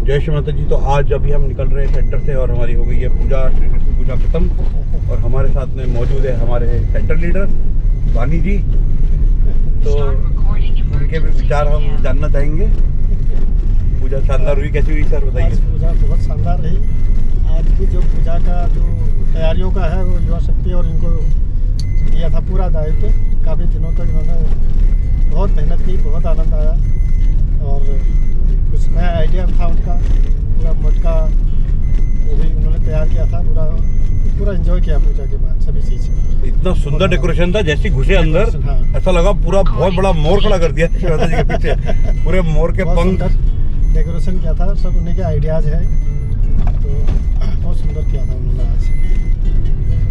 जय श्री माता जी। तो आज अभी हम निकल रहे हैं सेंटर से और हमारी हो गई है पूजा, श्री कृष्ण पूजा खत्म। और हमारे साथ में मौजूद है हमारे सेंटर लीडर वानी जी। तो उनके भी विचार हम जानना चाहेंगे। पूजा शानदार हुई, कैसी हुई सर बताइए। पूजा बहुत शानदार रही। आज की जो पूजा का जो तैयारियों का है वो युवा शक्ति और इनको दिया था पूरा दायित्व। काफ़ी दिनों तक इन्होंने बहुत मेहनत की, बहुत आनंद आया और कुछ नया आइडिया था उनका। पूरा मटका वो भी उन्होंने तैयार किया था। पूरा एंजॉय किया पूजा के बाद सभी चीज़। इतना सुंदर डेकोरेशन था, जैसे घुसे अंदर हाँ। ऐसा लगा पूरा बहुत बड़ा मोर खड़ा कर दिया श्री माता जी के पीछे। पूरे मोर के पंख डेकोरेशन किया था, सब उन्हीं के आइडियाज़ है। तो बहुत सुंदर किया था उन्होंने आज।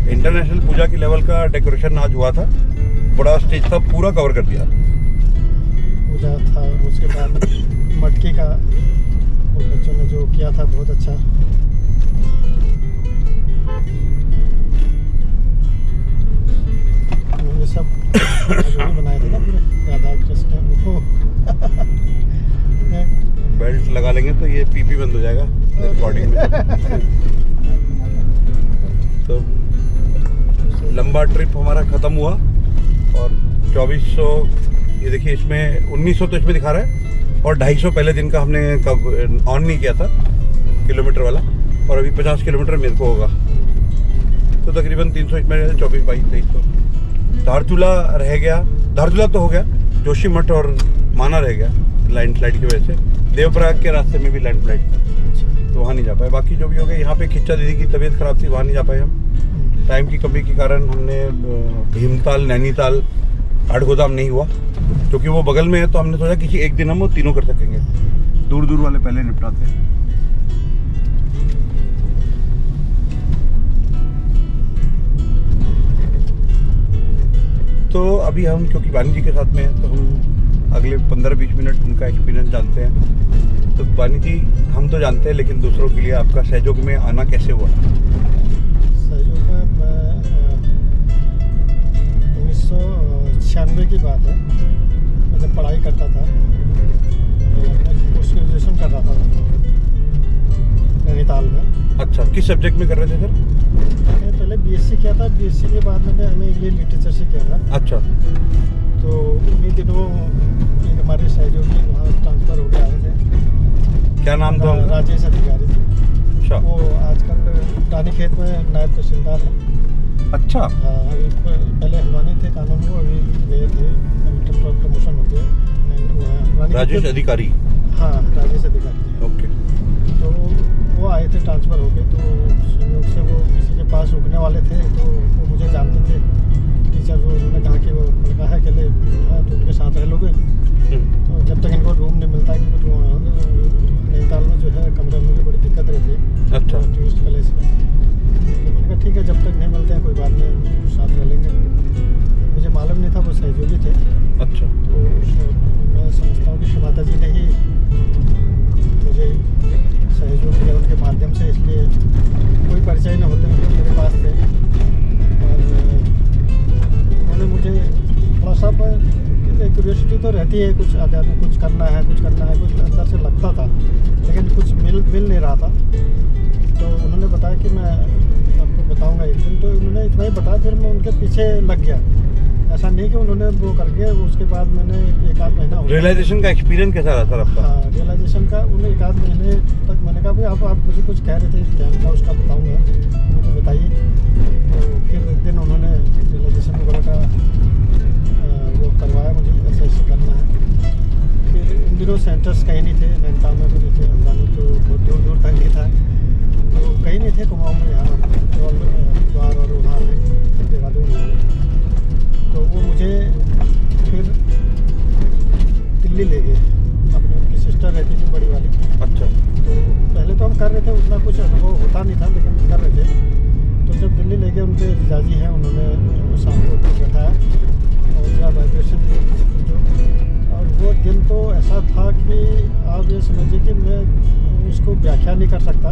इंटरनेशनल पूजा की लेवल का डेकोरेशन आज हुआ था। बड़ा स्टेज था, पूरा कवर कर दिया पूजा था। उसके बाद मटके का उन बच्चों ने जो किया था बहुत अच्छा। उन्होंने सब जो भी बनाए थे ना पूरे राधा कृष्ण वो बेल्ट लगा लेंगे तो ये पीपी बंद हो जाएगा रिकॉर्डिंग में। तो लंबा ट्रिप हमारा ख़त्म हुआ और 2400 ये देखिए, इसमें 1900 तो इसमें दिखा रहा है और 250 पहले दिन का हमने ऑन नहीं किया था किलोमीटर वाला। और अभी 50 किलोमीटर मेरे को होगा, तो तकरीबन 300 इसमें 24, 22, 2300। धारचूला रह गया, धारचूला तो हो गया, जोशी मठ और माना रह गया लैंड स्लाइड की वजह से। देवप्रयाग के रास्ते में भी लैंड स्लाइड था तो वहाँ नहीं जा पाए। बाकी जो भी हो गया, यहाँ पे खिच्चा दीदी की तबीयत ख़राब थी, वहाँ नहीं जा पाए हम। टाइम की कमी के कारण हमने भीमताल, नैनीताल, काठगोदाम नहीं हुआ क्योंकि वो बगल में है। तो हमने सोचा किसी एक दिन हम वो तीनों कर सकेंगे, दूर दूर वाले पहले निपटाते हैं। तो अभी हम क्योंकि वानी जी के साथ में हैं तो हम अगले 15-20 मिनट उनका एक्सपीरियंस जानते हैं। तो वानी जी, हम तो जानते हैं लेकिन दूसरों के लिए आपका सहयोग में आना कैसे हुआ? सहयोग में मैं 1996 की बात है। मैं जब पढ़ाई करता था, पोस्ट ग्रेजुएशन कर रहा था नैनीताल में। अच्छा, किस सब्जेक्ट में कर रहे थे सर? मैंने पहले बीएससी किया था। बीएससी के बाद मैंने एमए इंग्लिश लिटरेचर से किया था। अच्छा। तो उन्हीं दिनों एक हमारे सहयोगी वहाँ ट्रांसफ़र हो गए आए थे। क्या नाम था उनका? राजेश अधिकारी थे। अच्छा। वो आजकल रानीखेत में नायब तहसीलदार हैं। अच्छा। हाँ, अभी पहले हल्द्वानी थे कानून को, अभी गए थे, अभी प्रमोशन हो गया। राजेश अधिकारी? हाँ, राजेश अधिकारी। ओके। तो वो आए थे, ट्रांसफ़र हो गए। तो संयोग से वो किसी के पास रुकने वाले थे, तो वो मुझे जानते थे टीचर। वो उन्होंने कहा कि वो लड़का है अकेले, तो उनके साथ रह लोगे। तो जब तक इनको रूम नहीं मिलता, क्योंकि नैनीताल में जो है कमरे में बड़ी दिक्कत रहती है। अच्छा। टूरिस्ट प्लेस में। तो मैंने कहा ठीक है, जब तक नहीं मिलते हैं कोई बात नहीं, साथ रह लेंगे। मुझे मालूम नहीं था वो सहयोगी थे। अच्छा। तो मैं समझता हूँ कि श्री माता जी ने ही मुझे सहयोग किया उनके माध्यम से, इसलिए कोई परिचय न होते हुए मेरे पास थे। और उन्होंने मुझे थोड़ा सा क्यूरियोसिटी तो रहती है, कुछ आध्यात्मिक कुछ करना है, कुछ अंदर से लगता था, लेकिन कुछ मिल नहीं रहा था। तो उन्होंने बताया कि मैं आपको बताऊंगा एक दिन। तो उन्होंने इतना ही बताया, फिर मैं उनके पीछे लग गया। ऐसा नहीं कि उन्होंने वो करके उसके बाद मैंने 1-8 महीना हो। रियलाइजेशन का एक्सपीरियंस कैसा रहा सर आपका? हाँ, रियलाइजेशन का उन्हें 1-8 महीने तक मैंने कहा भाई आप मुझे कुछ कह रहे थे, क्या था उसका बताऊँगा, मुझे बताइए। तो फिर एक दिन उन्होंने रियलाइजेशन वगैरह का वो करवाया मुझे, ऐसे करना है। फिर इन दिनों सेंटर्स कहीं नहीं थे, नैनीताल में भी नहीं थे, हल्द्वानी तो बहुत दूर दूर तक नहीं था। तो कहीं नहीं थे कुमाऊँ में, यहाँ द्वार और वहाँ देहरादून में। तो वो मुझे फिर दिल्ली ले गए। अपनी उनकी सिस्टर रहती थी बड़ी वाली। अच्छा। तो पहले तो हम कर रहे थे, उतना कुछ अनुभव होता नहीं था, लेकिन कर रहे थे। तो जब दिल्ली ले गए, उनके जीजाजी हैं, उन्होंने शाम को बैठाया और मेरा वाइब्रेशन जो, और वो दिन तो ऐसा था कि आप ये समझिए कि मैं उसको व्याख्या नहीं कर सकता।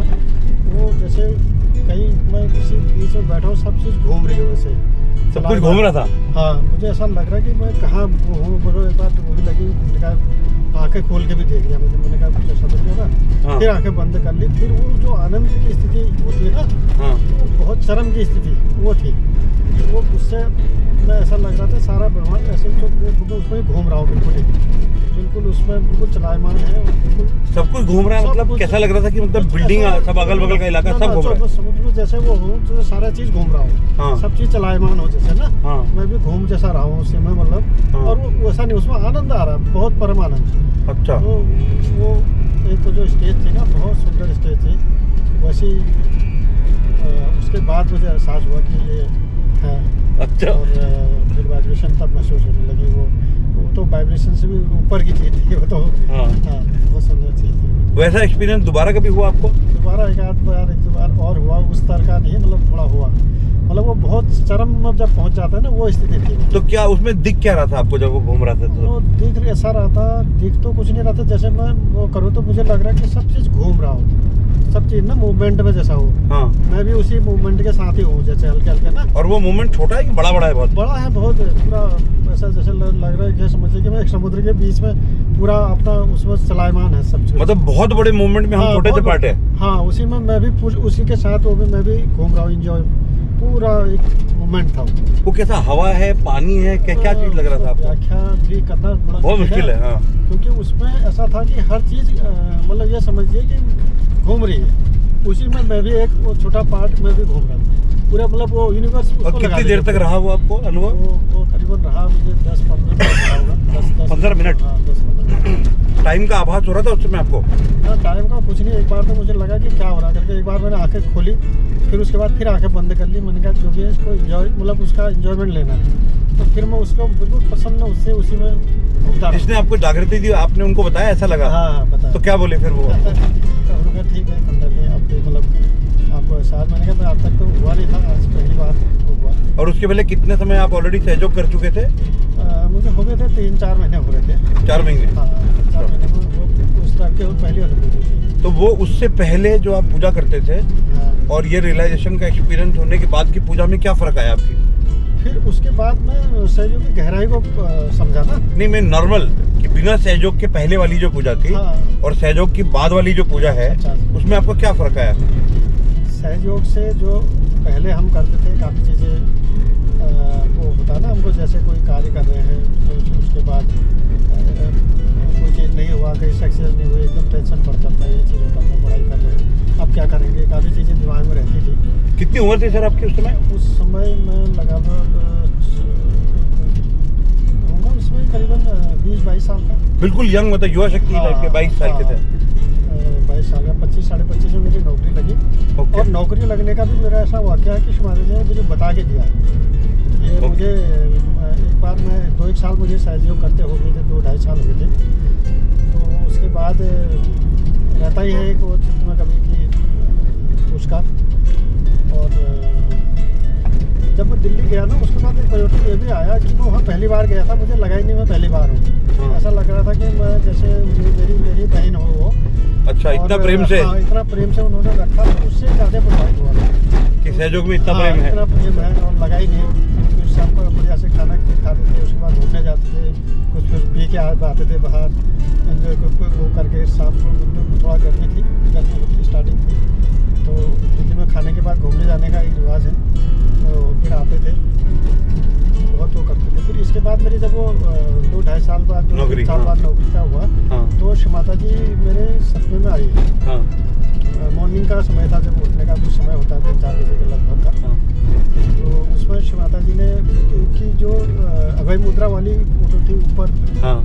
वो जैसे कहीं मैं किसी बीच में बैठा हूँ, सब चीज़ घूम रही हो, वैसे सब कुछ घूम रहा था। हाँ, मुझे ऐसा लग रहा है कि मैं कहाँ हूँ। बोलो एक बार तो वो भी लगी, मैंने कहा आंखें खोल के भी देख लिया मैंने कहा कुछ ऐसा तो नहीं होगा। फिर आंखें बंद कर ली। फिर वो जो आनंद की स्थिति होती है ना, हाँ वो बहुत चरम की स्थिति वो थी। वो उससे मैं ऐसा लग रहा था सारा ब्रह्मांड ऐसे जो उसमें घूम रहा हूँ, बिल्कुल उसमें बिल्कुल चलायमान है, बिल्कुल सब कुछ घूम रहा है। सब मतलब कुछ- कैसा लग रहा था कि मतलब बिल्डिंग सब अगल बगल का इलाका सब घूम रहा है। समझ लो जैसे वो हूँ जो सारा चीज़ घूम रहा हूँ, हाँ। सब चीज़ चलायमान हो जैसे ना, हाँ मैं भी घूम जैसा रहा हूँ उसमें मतलब। हाँ। और वो वैसा नहीं, उसमें आनंद आ रहा, बहुत परम आनंद। अच्छा। तो वो एक तो जो स्टेज थी ना, बहुत सुंदर स्टेज थी वैसी। उसके बाद मुझे एहसास हुआ कि ये है। अच्छा। और फिर वाइब्रेशन तब महसूस होने लगी। वो तो वाइब्रेशन से भी ऊपर की चीज़ थी वो तो। हाँ। हाँ, बहुत सुंदर चीज़ थी। वैसा एक्सपीरियंस दोबारा कभी हुआ आपको? दोबारा एक दो बार और हुआ, उस तरह का नहीं, मतलब थोड़ा हुआ। मतलब वो बहुत चरम में जब पहुंच जाता है ना, वो स्थिति थी। तो क्या उसमें दिख क्या रहा था आपको जब वो घूम रहा था तो? वो दिख ऐसा रहा था, दिख तो कुछ नहीं रहा था। जैसे मैं वो करूँ तो मुझे लग रहा है कि सब चीज़ घूम रहा हूँ, सब चीज़ ना मूवमेंट में जैसा हो। हाँ। मैं भी उसी मूवमेंट के साथ ही हूँ, जैसे हल्के हल्के ना। और वो मोमेंट छोटा है कि बड़ा बड़ा है? बहुत बड़ा है, बहुत पूरा ऐसा जैसे लग रहा है कि समझिए कि मैं एक समुद्र के बीच में पूरा अपना उसमें चलायमान है सब चीज़। मतलब बहुत बड़े मूवमेंट में हम छोटे से पार्ट है। हाँ, उसी में मैं भी उसी के साथ वो भी मैं भी घूम रहा हूँ, इंजॉय पूरा एक मोमेंट था वो कैसा हवा है, पानी है, क्या चीज लग रहा था आपको? व्याख्या भी करना बड़ा बहुत मुश्किल है। हाँ। क्योंकि उसमें ऐसा था कि हर चीज़ मतलब ये समझिए कि घूम रही है, उसी में मैं भी एक वो छोटा पार्ट में भी घूम रहा था पूरा, मतलब वो यूनिवर्स। और कितनी देर तक रहा वो आपको अनुभव? वो करीबन रहा मुझे 10-15 मिनट रहा होगा। 15 मिनट? हाँ, 10-15 मिनट। टाइम का आभास हो रहा था उस समय आपको? हाँ, टाइम का कुछ नहीं। एक बार तो मुझे लगा कि क्या हो रहा करके, एक बार मैंने आंखें खोली, फिर उसके बाद फिर आंखें बंद कर ली। मैंने कहा जो भी है इसको एंजॉय, मतलब उसका एंजॉयमेंट लेना है। तो फिर मैं उसको बिल्कुल प्रसन्न उससे उसी में घूमता रहा। जिसने आपको जागृति दी आपने उनको बताया ऐसा लगा? हाँ, पता। तो क्या बोले फिर वो? तो उन्होंने कहा ठीक है पंडित जी, अब भी मतलब आपको एहसास। मैंने कहा मैं आज तक तो हुआ नहीं था, आज पहली बार हुआ। और उसके पहले कितने समय आप ऑलरेडी सहयोग कर चुके थे? मुझे हो गए थे 3-4 महीने हो रहे थे। 4 महीने? हाँ, 4 महीने में वो उस तरह के पहली अनुभूति थी। तो वो उससे पहले जो आप पूजा करते थे हाँ। और ये रियलाइजेशन का एक्सपीरियंस होने के बाद की पूजा में क्या फर्क आया आपकी? फिर उसके बाद मैं सहयोग की गहराई को समझा ना। नहीं, मैं नॉर्मल कि बिना सहयोग के पहले वाली जो पूजा थी हाँ। और सहयोग की बाद वाली जो पूजा है, अच्छा। उसमें आपको क्या फर्क आया? सहयोग से जो पहले हम करते थे काफ़ी चीज़ें वो होता ना, हमको जैसे कोई कार्य कर रहे हैं तो उसके बाद कोई चीज़ नहीं हुआ, कहीं सक्सेस नहीं हुई, एकदम टेंशन बढ़ जाता है। ये चीज़ होता था, पढ़ाई कर रहे हैं, अब क्या करेंगे, काफ़ी चीज़ें दिमाग में रहती थी। कितनी उम्र थी सर आपकी उस समय? उस समय मैं लगभग होगा उसमें करीबन 20-22 साल का। बिल्कुल यंग, मतलब युवा शक्ति टाइप के 22 साल के थे। 22 साल का, 25-25.5 में मेरी नौकरी लगी। ओके। और नौकरी लगने का भी मेरा ऐसा वाक़या है कि शिमारी जी ने मुझे बता के दिया ये। ओके। मुझे एक बार मैं 2-1 साल मुझे सहयोग करते हो गए थे, 2-2.5 साल हो गए थे। तो उसके बाद रहता ही है एक वो चित्त में कभी कि उसका। और जब मैं दिल्ली गया ना, उसके बाद एक परिवर्तन ये भी आया कि मैं वहाँ पहली बार गया था, मुझे लगा ही नहीं मैं पहली बार हूँ। हाँ। ऐसा लग रहा था कि मैं जैसे मेरी बहन हो वो। अच्छा, इतना और, प्रेम से? हाँ, इतना प्रेम से उन्होंने रखा, तो उससे ज़्यादा प्रभावित हुआ कि सहयोग में इतना हाँ, प्रेम है? इतना प्रेम है और लगा ही नहीं। फिर शाम को बढ़िया से खाना खाते थे, उसके बाद घूमने जाते थे, कुछ फिर पी के आते थे बाहर एंजॉय वो करके। शाम को थोड़ा गर्मी होती स्टार्टिंग थी, तो दिल्ली में खाने के बाद घूमने जाने का एक रिवाज है, तो फिर आते थे, बहुत वो करते थे। फिर इसके बाद मेरी जब वो 2-2.5 साल बाद नौकरी, साल हाँ। बाद नौकरी का हुआ, हाँ। तो माता जी मेरे सपने में आई। हाँ। मॉर्निंग का समय था, जब उठने का कुछ समय होता है 3-4 बजे के लगभग का। हाँ। तो उसमें शिव माता जी ने की जो अभय मुद्रा वाली फोटो थी ऊपर, हाँ।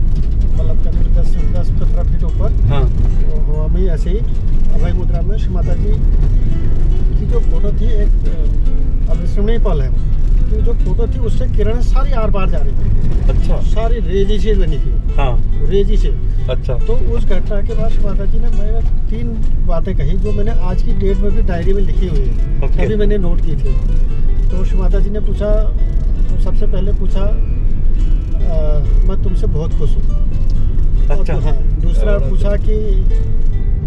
मतलब करीब 10-15 फीट ऊपर, हाँ। तो हवा में ही ऐसे ही अभय मुद्रा में शिव माता जी की जो फोटो थी, एक अविस्मरणीय पल है कि जो फोटो थी उससे किरणें सारी आर पार जा रही थी। अच्छा। सारी रेजी से बनी थी। हाँ। रेजी से। अच्छा। तो उस घटना के बाद माता जी ने मेरे 3 बातें कही जो मैंने आज की डेट में भी डायरी में लिखी हुई है। ओके। तभी मैंने नोट की थी। तो माता जी ने पूछा, सबसे पहले पूछा मैं तुमसे बहुत खुश हूँ। अच्छा। हाँ। दूसरा पूछा कि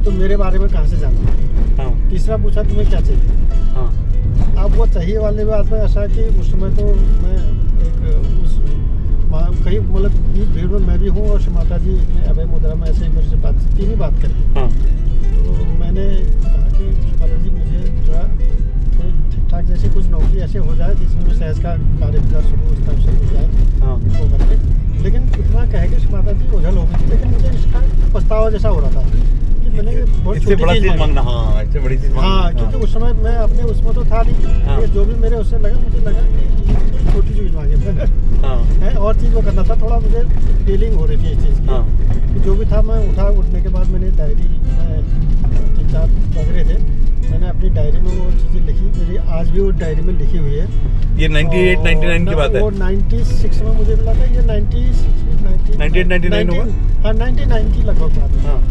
तुम मेरे बारे में कहाँ से जाना। हाँ। तीसरा पूछा तुम्हें क्या चाहिए। हाँ। अब वो चाहिए वाले बात में ऐसा कि उस समय तो मैं एक उस कहीं मतलब बीच भीड़ में मैं भी हूँ और माता जी ने अभय मुद्रा में ऐसे ही मेरे से बात 3 ही बात करी। हाँ। तो जैसे कुछ नौकरी ऐसे हो जाए जिसमें मैं सहज का कार्य कर सकूँ, उस टाइप से मिल जाए हाँ वो करके। लेकिन इतना कहे कि माता जी ओझल हो गई थी, लेकिन मुझे इसका पछतावा जैसा हो रहा था कि मैंने बहुत इससे छोटी बड़ा चीज़ चीज मांगी। मांगना, हाँ इससे बड़ी चीज मांगना। हाँ, क्योंकि उस समय मैं अपने उसमें तो था नहीं। हाँ। ये जो भी मेरे उससे लगा, मुझे लगा कि ये कोई छोटी चीज़ मांगी मैंने हाँ है, और चीज़ वो करना था। थोड़ा मुझे फीलिंग हो रही थी इस चीज़ की हाँ कि जो भी था मैं उठने के बाद मैंने डायरी में 3-4 पगड़े थे, मैंने अपनी डायरी में वो चीज़ें लिखी। मेरी आज भी वो डायरी में लिखी हुई है। ये 98-99 की बात है। वो 96 में मुझे मिला था, ये 98-99 होगा। हाँ 99 की लगभग बात हाँ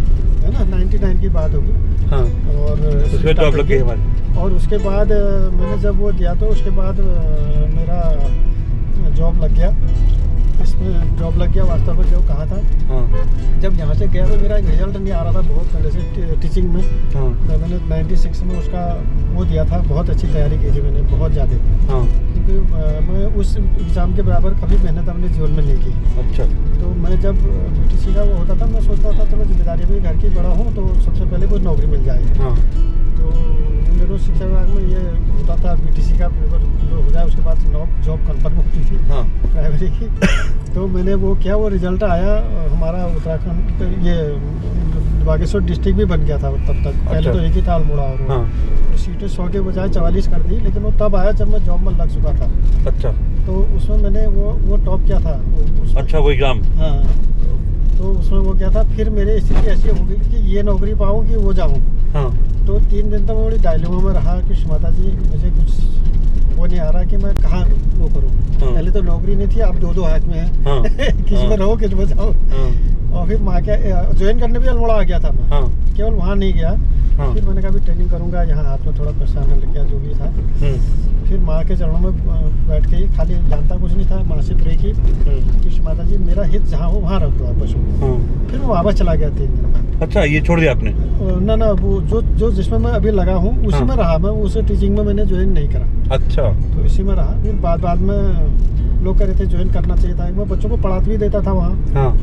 है ना, 99 की बात होगी। हाँ और उसमें जॉब लग गई हमारी। और उसके बाद मैंने जब वो दिया तो उसके बाद मेरा जॉब लग गया, इसमें जॉब लग गया। वास्तव में जो कहा था, हाँ जब यहाँ से गया तो मेरा रिजल्ट नहीं आ रहा था बहुत पहले से टीचिंग में। हाँ तो मैंने 96 में उसका वो दिया था, बहुत अच्छी तैयारी की थी मैंने, बहुत ज़्यादा। हाँ क्योंकि मैं उस एग्ज़ाम के बराबर कभी मेहनत अपने जीवन में नहीं की। अच्छा तो मैं जब BTC का वो होता था, मैं सोचता था चलो जिम्मेदारी भी घर की बड़ा हूँ तो सबसे पहले कुछ नौकरी मिल जाए। हाँ तो मेरे शिक्षा विभाग में ये होता था, BTC का पेपर जो हो जाए उसके बाद जॉब कन्फर्म होती थी हाँ प्राइमरी की। तो मैंने वो किया, वो रिजल्ट आया, हमारा उत्तराखंड ये बागेश्वर डिस्ट्रिक्ट भी बन गया था तब तक। पहले अच्छा। तो एक ही था अल्मोड़ा, और हाँ तो सीटें 100 के बजाय 44 कर दी। लेकिन वो तब आया जब मैं जॉब में लग चुका था। अच्छा तो उसमें मैंने वो टॉप किया था उसमें। अच्छा वो एग्जाम। हाँ, तो उसमें वो क्या था, फिर मेरी स्थिति ऐसी हो गई कि ये नौकरी पाऊँ कि वो जाऊँ। हाँ तो 3 दिन तक मैं बड़ी डायलेमा में रहा कि माता जी मुझे कुछ वो नहीं आ रहा कि मैं कहाँ वो करूँ। हाँ। पहले तो नौकरी नहीं थी, अब 2-2 हाथ में है। हाँ। किस हाँ। में रहो किस में जाओ। हाँ और फिर माँ क्या ज्वाइन करने भी अल्मोड़ा आ गया था मैं। हाँ केवल वहाँ नहीं गया। हाँ फिर मैंने कहा भी ट्रेनिंग करूँगा, यहाँ हाथ में थोड़ा पैसा आने लग गया जो भी था। फिर माँ के चरणों में बैठ के ही, खाली जानता कुछ नहीं था, माँ से प्रे की कि माता जी मेरा हित जहाँ हो वहाँ रख दो आप पशु। फिर मैं वापस चला गया 3 दिन में। अच्छा ये छोड़ दिया आपने? ना वो जो जिसमें मैं अभी लगा हूँ उसी हाँ। में रहा मैं। उसे टीचिंग में मैंने ज्वाइन नहीं करा। अच्छा तो इसी में रहा। फिर बाद में लोग कह रहे थे ज्वाइन करना चाहिए था। मैं बच्चों को पढ़ाते भी देता था वहाँ। हाँ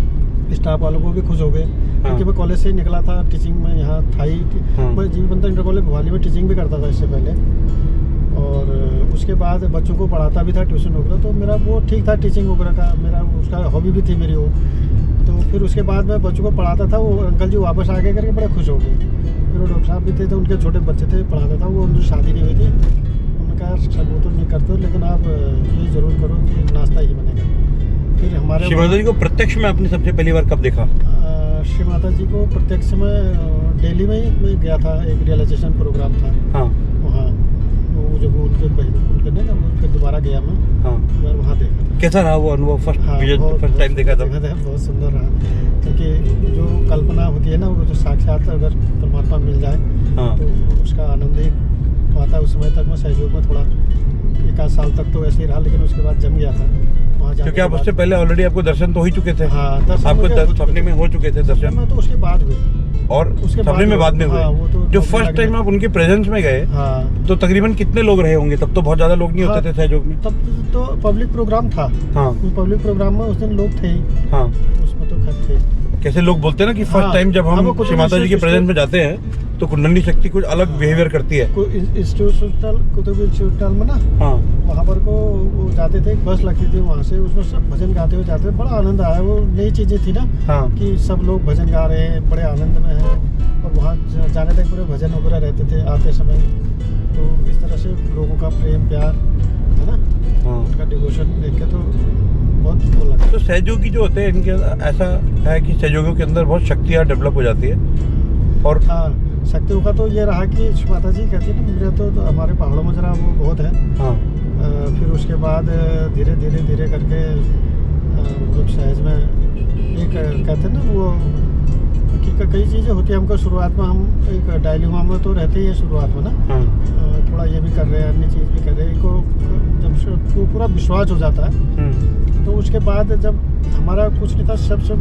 स्टाफ वालों को भी खुश हो गए, क्योंकि मैं कॉलेज से ही निकला था, टीचिंग में यहाँ था ही। हाँ। मैं जीवी पंत इंटर कॉलेज भोपाली में टीचिंग भी करता था इससे पहले। और उसके बाद बच्चों को पढ़ाता भी था, ट्यूशन वगैरह। तो मेरा वो ठीक था, टीचिंग वगैरह का मेरा उसका हॉबी भी थी मेरी वो। तो फिर उसके बाद मैं बच्चों को पढ़ाता था। वो अंकल जी वापस आ गए करके बड़े खुश हो गए। फिर वो डॉक्टर साहब भी थे, तो उनके छोटे बच्चे थे, पढ़ाता था। वो उनकी शादी नहीं हुई थी। उन्होंने कहा सब वो तो नहीं करते, लेकिन आप ये ज़रूर करो कि नाश्ता ही बनेगा। फिर हमारे श्री माता जी को प्रत्यक्ष में आपने सबसे पहली बार कब देखा? श्री माता जी को प्रत्यक्ष में दिल्ली में ही मैं गया था, एक रियलाइजेशन प्रोग्राम था हाँ वहाँ। वो जब वो उनके बहन उनके ने फिर दोबारा गया मैं, हाँ वहाँ देखा था। कैसा रहा वो अनुभव? फर्स्ट फर्स्ट टाइम देखा था? बहुत सुंदर रहा, क्योंकि जो कल्पना होती है ना, वो जो साक्षात अगर परमात्मा मिल जाए हाँ तो उसका आनंद ही आता है। उस समय तक मैं सहयोग में थोड़ा 1-8 साल तक तो ऐसे ही रहा, लेकिन उसके बाद जम गया था वहाँ जाने क्योंकि के आप बाद। उससे पहले ऑलरेडी आपको दर्शन तो हो ही चुके थे। हाँ, दर्शन आपको मुझे हो चुके सपने में हो चुके थे दर्शन, में तो उसके बाद हुए। और उसके सपने में बाद में हुए। हाँ, वो तो जो फर्स्ट टाइम आप उनके प्रेजेंस में गए हाँ, तो तकरीबन कितने लोग रहे होंगे? तब तो बहुत ज्यादा लोग नहीं होते थे सहयोग में। तब तो पब्लिक प्रोग्राम था। हाँ पब्लिक प्रोग्राम में उस दिन लोग थे ही, हाँ उसमें तो खैर थे। कैसे लोग बोलते हैं ना कि फर्स्ट हाँ, टाइम जब हाँ, हम वो कुछ श्री माता जी के इंस्टीट्यूट- प्रेजेंस में जाते हैं तो कुंडली शक्ति कुछ अलग बिहेवियर करती है। इंस्टीट्यूशनल कुतुब इंस्टीट्यूशनल में ना, हाँ वहाँ पर को वो जाते थे, एक बस लगती थी वहाँ से, उसमें सब भजन गाते हुए जाते थे। बड़ा आनंद आया। वो नई चीज़ें थी ना हाँ कि सब लोग भजन गा रहे हैं, बड़े आनंद में हैं। और वहाँ जाने तक पूरे भजन वगैरह रहते थे आते समय। तो इस तरह से लोगों का प्रेम प्यार है ना, हाँ। उनका डिवोशन देख के तो बहुत वो लगा। तो सहयोगी जो होते हैं इनके ऐसा है कि सहयोगियों के अंदर बहुत शक्तियाँ डेवलप हो जाती है। और हाँ, शक्तियों का तो ये रहा कि माता जी कहती है ना, मेरे तो हमारे पहाड़ों में जरा वो बहुत है। हाँ फिर उसके बाद धीरे धीरे करके मतलब सहज में एक कहते हैं ना वो कि कई चीज़ें होती हैं। हमको शुरुआत में हम एक डायलिमा में तो रहते ही है शुरुआत में ना, हाँ थोड़ा ये भी कर रहे हैं, अन्य चीज़ भी कर रहे हैं। इनको जब से वो पूरा विश्वास हो जाता है तो उसके बाद जब हमारा कुछ नहीं था, सबसे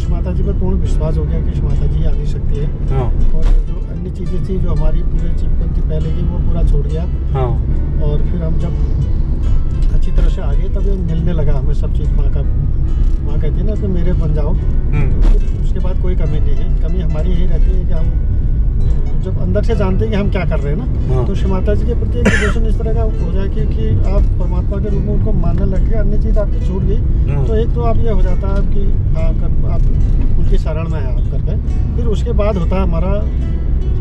माता जी पर पूर्ण विश्वास हो गया कि माता जी आदि शक्ति है। हाँ और जो अन्य चीज़ें थी जो हमारी पूरे जीवन पहले की, वो पूरा छोड़ गया। हाँ और फिर हम जब अच्छी तरह से आगे तब ये मिलने लगा हमें सब चीज़। माँ कहती है ना कि मेरे बन जाओ। तो फिर उसके बाद कोई कमी नहीं है। कमी हमारी यही रहती है कि हम जब अंदर अंदर से जानते हैं कि हम क्या कर रहे हैं ना। हाँ। तो श्री माता जी के प्रति एक डिवोशन इस तरह का हो जाए कि आप परमात्मा के रूप में उनको मानने लग गए, अन्य चीज़ आपकी छूट गई, तो एक तो आप ये हो जाता है कि हाँ आप उनकी शरण में है आप करके। फिर उसके बाद होता है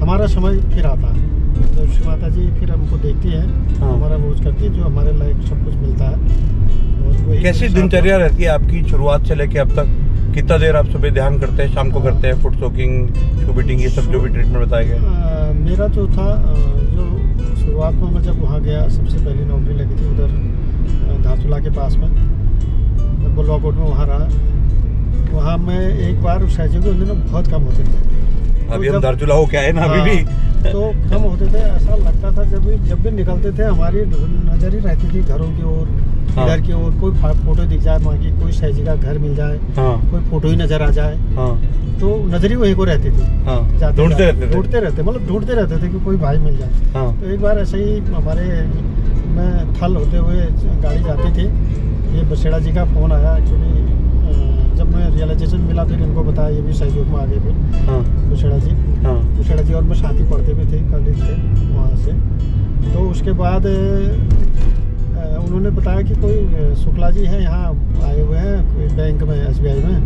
हमारा समय फिर आता है, जब श्री माता जी फिर हमको देखती है, हाँ। हमारा बोझ करती है, जो हमारे लायक सब कुछ मिलता है। और वही कैसी मेरे साथ- दिनचर्या रहती है आपकी शुरुआत से लेके अब तक? कितना देर आप सुबह ध्यान करते हैं, शाम को करते हैं, फुट सोकिंग, शू बीटिंग, ये सब जो भी ट्रीटमेंट बताए गए? मेरा जो था जो शुरुआत में मैं जब वहाँ गया, सबसे पहली नौकरी लगी थी उधर धारचूला के पास में, बलुआ कोट में वहाँ रहा। वहाँ मैं एक बार उस सहयोग के उन दिनों बहुत कम होते थे। अभी तो हम जब- धारचूला हो क्या है ना अभी हाँ, भी। तो कम होते थे, ऐसा लगता था जब भी निकलते थे हमारी नज़र ही रहती थी घरों की ओर, हाँ। इधर की ओर, कोई फोटो दिख जाए वहाँ की, कोई सहजी का घर मिल जाए, हाँ कोई फोटो ही नजर आ जाए, हाँ तो नजर ही वहीं को रहती थी। हाँ, जाते ढूंढते जाते- रहते थे। ढूंढते रहते थे कि कोई भाई मिल जाए। हाँ तो एक बार ऐसे ही हमारे में थल होते हुए गाड़ी जाती थी, ये बसेड़ा जी का फ़ोन आया। एक्चुअली जब मैं रियलाइजेशन मिला, फिर इनको बताया, ये भी सहयोग में आ गए फिर हाँ बसेड़ा जी। हाँ बसेड़ा जी और मैं साथ ही पढ़ते भी थे, कॉलेज थे वहाँ से। तो उसके बाद उन्होंने बताया कि कोई शुक्ला जी हैं यहाँ आए हुए हैं, कोई बैंक में, SBI में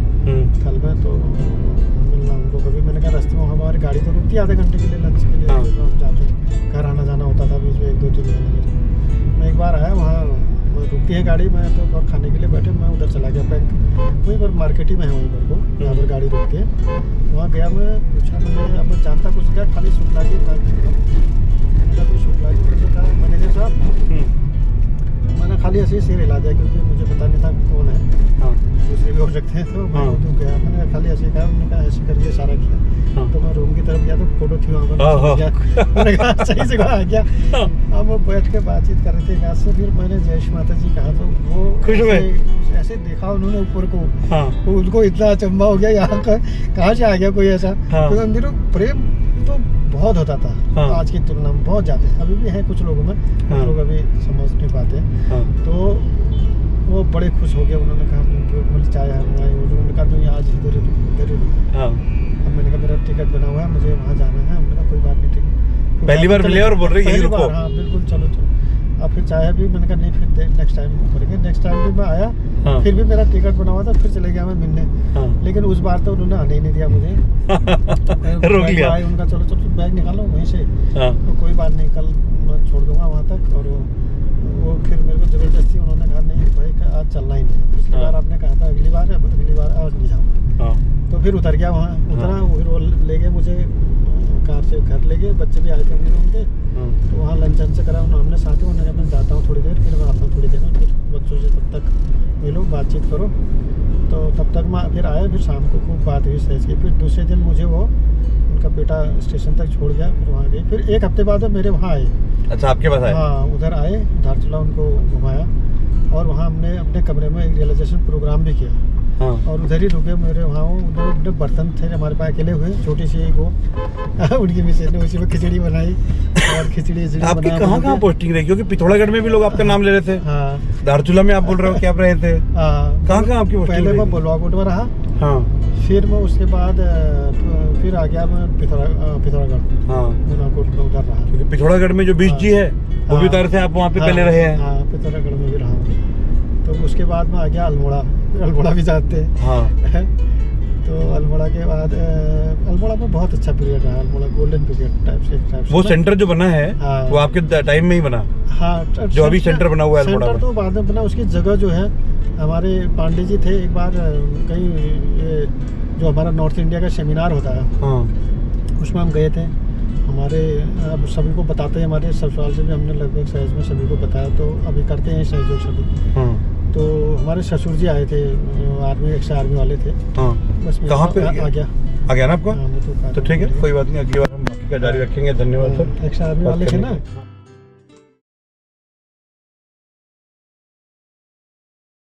थल में, तो मिलना उनको कभी। मैंने कहा रास्ते में हमारी गाड़ी तो रुकती आधे घंटे के लिए लंच के लिए, हाँ। तो हम जाते हैं, घर आना जाना होता था बीच में 1-2-3 महीने के। मैं एक बार आया वहाँ, रुकती है गाड़ी, मैं तो और खाने के लिए बैठे, मैं उधर चला गया बैंक, वहीं पर मार्केट ही में है वहीं पर को, जहाँ पर गाड़ी रुकती है। वहाँ गया, मैं पूछा, मैंने अब मैं जानता कुछ क्या, खाली शुक्ला जी था। मैंने कोई शुक्ला जी, मैंने कहा मैनेजर साहब, मैंने खाली ऐसे ही सिर हिला दिया क्योंकि मुझे पता नहीं था कौन है, दूसरे भी हो सकते हैं। तो मैं तो गया, मैंने खाली ऐसे कहा, उन्होंने कहा ऐसे करके इशारा किया। तो मैं रूम की तरफ गया तो फोटो थी वहाँ पर, मैंने कहा सही से कहा क्या। हम वो बैठ के बातचीत कर रहे थे यहाँ से, फिर मैंने जय श्री माता जी कहा, तो वो खुश हुए? ऐसे देखा उन्होंने ऊपर को, हाँ तो उनको इतना अचंभा हो गया, यहाँ का कहाँ से आ गया कोई ऐसा। हाँ। तो अंदर प्रेम तो बहुत होता था, हाँ। आज की तुलना में बहुत ज़्यादा, अभी भी है कुछ लोगों में, हाँ। कुछ लोग अभी समझ नहीं पाते। हाँ तो वो बड़े खुश हो गए, उन्होंने कहा मतलब चाय हमारे, उन्होंने कहा तो आज इधर हाँ। अब मैंने कहा मेरा टिकट बना हुआ है, मुझे वहाँ जाना है। हमने कहा कोई बात नहीं, ठीक, पहली बार मिले और बोल रहे यही पहली रुको। बार, हाँ बिल्कुल, चलो चलो। अब फिर चाय भी, मैंने कहा नहीं फिर नेक्स्ट टाइम करेंगे। नेक्स्ट टाइम भी मैं आया, हाँ। फिर भी मेरा टिकट बना हुआ था, फिर चले गया मैं मिलने। हाँ। लेकिन उस बार तो उन्होंने आने ही नहीं दिया मुझे। रोक बैग लिया। आए, उनका चलो चलो बैग निकालो वहीं से, हाँ तो कोई बात नहीं, कल मैं छोड़ दूंगा वहाँ तक। और वो फिर मेरे को ज़बरदस्ती उन्होंने कहा नहीं भाई आज चलना ही नहीं, पिछली हाँ। बार आपने कहा था अगली बार आज नहीं जाऊँगा। हाँ तो फिर उतर गया वहाँ, उतरा, हाँ। फिर वो ले गए मुझे कार से घर ले गए, बच्चे भी आए थे उनके। हाँ। तो वहाँ लंच से करा हमने साथ ही, उन्होंने कहा मैं जाता हूँ थोड़ी देर, फिर मैं आता हूँ थोड़ी देर में, फिर बच्चों से तब तक मिलो, बातचीत करो। तो तब तक मैं फिर आया, फिर शाम को खूब बात हुई सहज की। फिर दूसरे दिन मुझे वो उनका बेटा स्टेशन तक छोड़ गया, फिर वहाँ गए। फिर एक हफ्ते बाद वो मेरे वहाँ आए। अच्छा, आपके पास आए? हाँ, उधर आए, धारचूला उनको घुमाया, और वहाँ हमने अपने कमरे में एक रियलाइजेशन प्रोग्राम भी किया। हाँ और उधर ही रुके मेरे वहाँ, उधर उधर बर्तन थे हमारे पास अकेले हुए, छोटी सी एक वो उनकी मिसेज ने उसी में खिचड़ी बनाई, और खिचड़ी आपकी कहाँ पोस्टिंग रही? क्योंकि पिथौरागढ़ में भी लोग आपका नाम ले रहे थे। हाँ धारचूला में आप बोल रहे हो क्या आप रहे थे? हाँ। कहाँ आपकी पोस्टिंग पहले रही? मैं बलुआ कोट में रहा, हाँ फिर मैं उसके बाद फिर आ गया मैं पिथौरागढ़, हाँ, कोट में उधर रहा। क्योंकि पिथौरागढ़ में जो बीच जी है वो भी हाँ। उधर से आप वहाँ पे हाँ, पहले रहे हैं। हाँ, पिथौरागढ़ में भी रहा हूँ। तो उसके बाद में आ गया अल्मोड़ा, अल्मोड़ा भी जाते हैं। हाँ तो अल्मोड़ा के बाद अल्मोड़ा में बहुत अच्छा पीरियड रहा, अल्मोड़ा गोल्डन पीरियड टाइप से वो सेंटर जो बना है हाँ। वो आपके टाइम में ही बना? हाँ, जो अभी सेंटर बना हुआ है अल्मोड़ा सेंटर में? तो बाद में बना, उसकी जगह जो है हमारे पांडे जी थे, एक बार कहीं ये जो हमारा नॉर्थ इंडिया का सेमिनार होता है हाँ उसमें हम गए थे। हमारे अब सभी को बताते हैं, हमारे ससुराल से भी हमने लगभग सहज में सभी को बताया, तो अभी करते हैं सहयोग सभी। हाँ तो हमारे ससुर जी आए थे, आर्मी, एक्स आर्मी वाले थे। हाँ। बस कहाँ पे? आ गया आ गया ना आपका? हाँ, मैं तो ठीक है, कोई बात नहीं, अगली बार हम बाकी का जारी रखेंगे। धन्यवाद सर। एक्स आर्मी वाले थे ना। हाँ।